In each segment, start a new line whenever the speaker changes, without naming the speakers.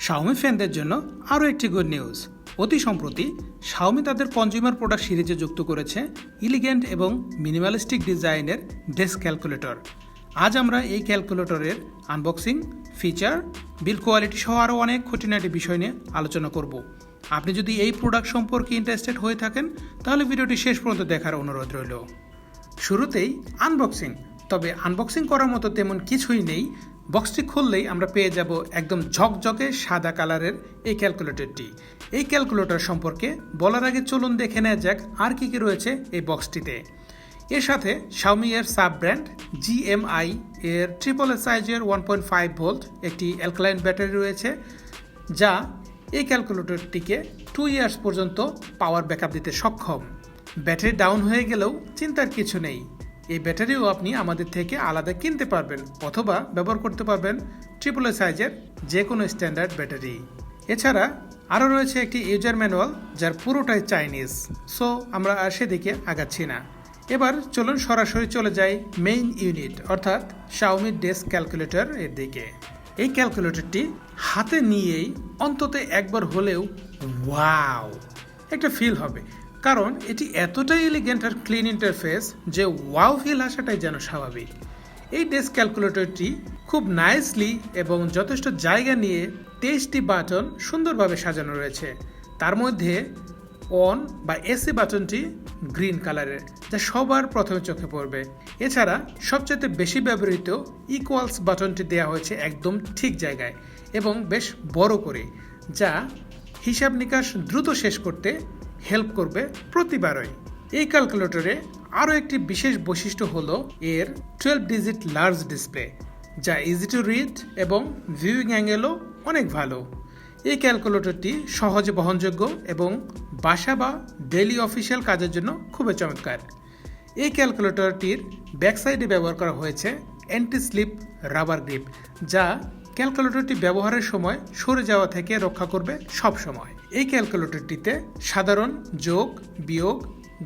Xiaomi ফ্যানদের জন্য আরও একটি গুড নিউজ। অতি সম্প্রতি Xiaomi তাদের কনজিউমার প্রোডাক্ট সিরিজে যুক্ত করেছে এলিগেন্ট এবং মিনিমালিস্টিক ডিজাইনের ডেস্ক ক্যালকুলেটর। আজ আমরা এই ক্যালকুলেটরের আনবক্সিং, ফিচার, বিল্ড কোয়ালিটি সহ আরও অনেক খুঁটিনাটি বিষয় নিয়ে আলোচনা করব। আপনি যদি এই প্রোডাক্ট সম্পর্কে ইন্টারেস্টেড হয়ে থাকেন তাহলে ভিডিওটি শেষ পর্যন্ত দেখার অনুরোধ রইল। শুরুতেই আনবক্সিং, তবে আনবক্সিং করার মতো তেমন কিছুই নেই। বক্সটি খুললেই আমরা পেয়ে যাব একদম ঝকঝকে সাদা কালারের এই ক্যালকুলেটরটি। এই ক্যালকুলেটর সম্পর্কে বলার আগে চলুন দেখে নেওয়া যাক আর কি কি রয়েছে এই বক্সটিতে। এর সাথে Xiaomi এর সাব ব্র্যান্ড GMI এর ট্রিপল সাইজের 1.5 ভোল্ট একটি অ্যালকালাইন ব্যাটারি রয়েছে, যা এই ক্যালকুলেটরটিকে 2 ইয়ার্স পর্যন্ত পাওয়ার ব্যাকআপ দিতে সক্ষম। ব্যাটারি ডাউন হয়ে গেলেও চিন্তার কিছু নেই, এই ব্যাটারিও আপনি আমাদের থেকে আলাদা কিনতে পারবেন অথবা ব্যবহার করতে পারবেন ট্রিপল সাইজের যে কোনো স্ট্যান্ডার্ড ব্যাটারি। এছাড়া আরও রয়েছে একটি ইউজার ম্যানুয়াল, যার পুরোটাই চাইনিজ, সো আমরা আর সেদিকে আগাচ্ছি না। এবার চলুন সরাসরি চলে যাই মেইন ইউনিট অর্থাৎ Xiaomi ডেস্ক ক্যালকুলেটর এর দিকে। এই ক্যালকুলেটরটি হাতে নিয়েই অন্তত একবার হলেও ওয়াও একটা ফিল হবে, কারণ এটি এতটাই এলিগেন্ট আর ক্লিন ইন্টারফেস যে ওয়াও ফিল আসাটাই যেন স্বাভাবিক। এই ডেস্ক ক্যালকুলেটরটি খুব নাইসলি এবং যথেষ্ট জায়গা নিয়ে 23টি বাটন সুন্দরভাবে সাজানো রয়েছে। তার মধ্যে অন বা এসি বাটনটি গ্রিন কালারের, যা সবার প্রথমে চোখে পড়বে। এছাড়া সবচেয়ে বেশি ব্যবহৃত ইকুয়ালস বাটনটি দেওয়া হয়েছে একদম ঠিক জায়গায় এবং বেশ বড় করে, যা হিসাব নিকাশ দ্রুত শেষ করতে হেল্প করবে প্রতিবারই। এই ক্যালকুলেটরে আরও একটি বিশেষ বৈশিষ্ট্য হলো এর 12 ডিজিট লার্জ ডিসপ্লে, যা ইজি টু রিড এবং ভিউইং অ্যাঙ্গেলও অনেক ভালো। এই ক্যালকুলেটরটি সহজে বহনযোগ্য এবং বাসা বা ডেইলি অফিসিয়াল কাজের জন্য খুবই চমৎকার। এই ক্যালকুলেটরটির ব্যাক সাইডে ব্যবহার করা হয়েছে অ্যান্টি স্লিপ রাবার গ্রিপ, যা ক্যালকুলেটরটি ব্যবহারের সময় সরে যাওয়া থেকে রক্ষা করবে সব সময়। এই ক্যালকুলেটরটিতে সাধারণ যোগ, বিয়োগ,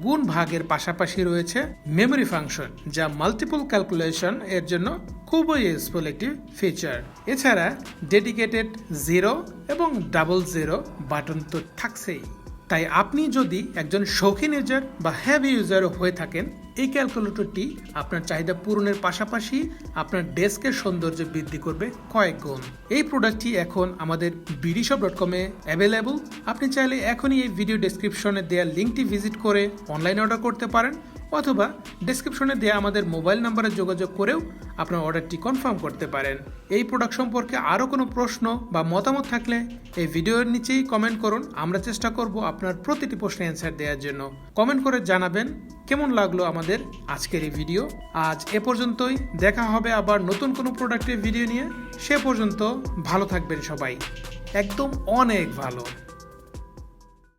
গুণ ভাগের পাশাপাশি রয়েছে মেমোরি ফাংশন, যা মাল্টিপল ক্যালকুলেশন এর জন্য খুবই ইউজফুল একটি ফিচার। এছাড়া ডেডিকেটেড 0 এবং 00 বাটন তো থাকছেই। তাই আপনি যদি একজন শৌখিন ইউজার বা হেভি ইউজারও হয়ে থাকেন, এই ক্যালকুলেটরটি আপনার চাহিদা পূরণের পাশাপাশি আপনার ডেস্কের সৌন্দর্য বৃদ্ধি করবে কয়েক গুণ। এই প্রোডাক্টটি এখন আমাদের BDSHOP.com এ অ্যাভেলেবল। আপনি চাইলে এখনই এই ভিডিও ডেসক্রিপশনে দেওয়া লিঙ্কটি ভিজিট করে অনলাইনে অর্ডার করতে পারেন, অথবা ডেসক্রিপশনে দেওয়া আমাদের মোবাইল নাম্বারে যোগাযোগ করেও আপনার অর্ডারটি কনফার্ম করতে পারেন। এই প্রোডাক্ট সম্পর্কে আরও কোনো প্রশ্ন বা মতামত থাকলে এই ভিডিওর নিচেই কমেন্ট করুন। আমরা চেষ্টা করব আপনার প্রতিটি প্রশ্নের অ্যান্সার দেওয়ার জন্য। কমেন্ট করে জানাবেন কেমন লাগলো আমাদের আজকের এই ভিডিও। আজ এ পর্যন্তই, দেখা হবে আবার নতুন কোনো প্রোডাক্টের ভিডিও নিয়ে। সে পর্যন্ত ভালো থাকবেন সবাই, একদম অনেক ভালো।